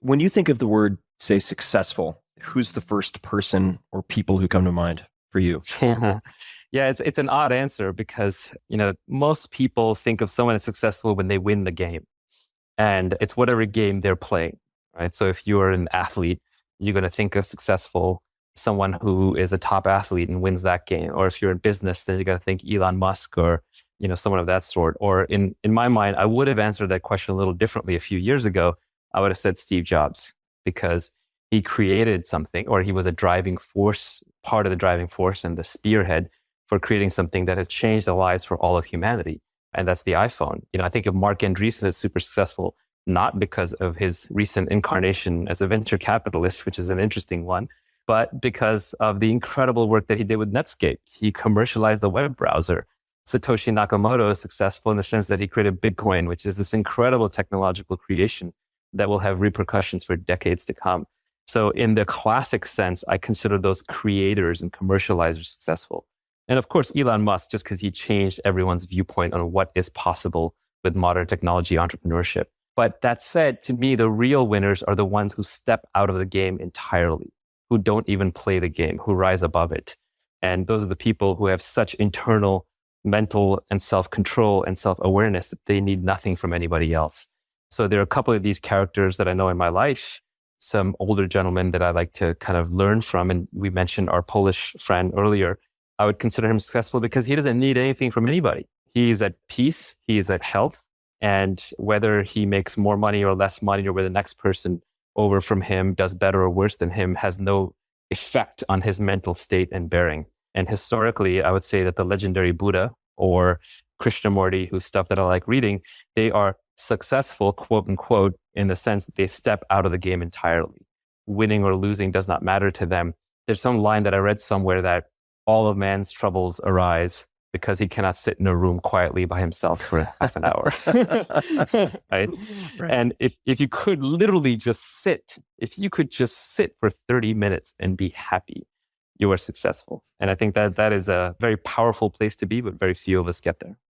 When you think of the word, say, successful, who's the first person or people who come to mind for you? Yeah, it's an odd answer because, most people think of someone as successful when they win the game. And it's whatever game they're playing, right? So if you're an athlete, you're going to think of successful someone who is a top athlete and wins that game. Or if you're in business, then you're going to think Elon Musk or, someone of that sort. Or in my mind, I would have answered that question a little differently a few years ago. I would have said Steve Jobs because he created something, or he was a driving force, part of the driving force and the spearhead for creating something that has changed the lives for all of humanity, and that's the iPhone. I think of Mark Andreessen as super successful, not because of his recent incarnation as a venture capitalist, which is an interesting one, but because of the incredible work that he did with Netscape. He commercialized the web browser. Satoshi Nakamoto is successful in the sense that he created Bitcoin, which is this incredible technological creation that will have repercussions for decades to come. So in the classic sense, I consider those creators and commercializers successful. And of course, Elon Musk, just because he changed everyone's viewpoint on what is possible with modern technology entrepreneurship. But that said, to me, the real winners are the ones who step out of the game entirely, who don't even play the game, who rise above it. And those are the people who have such internal mental and self-control and self-awareness that they need nothing from anybody else. So there are a couple of these characters that I know in my life, some older gentlemen that I like to kind of learn from. And we mentioned our Polish friend earlier. I would consider him successful because he doesn't need anything from anybody. He is at peace. He is at health. And whether he makes more money or less money, or whether the next person over from him does better or worse than him, has no effect on his mental state and bearing. And historically, I would say that the legendary Buddha or Krishnamurti, whose stuff that I like reading, they are successful, quote unquote, in the sense that they step out of the game entirely. Winning or losing does not matter to them. There's some line that I read somewhere that all of man's troubles arise because he cannot sit in a room quietly by himself for half an hour. Right? Right. And if you could literally just sit, if you could just sit for 30 minutes and be happy, you are successful. And I think that that is a very powerful place to be, but very few of us get there.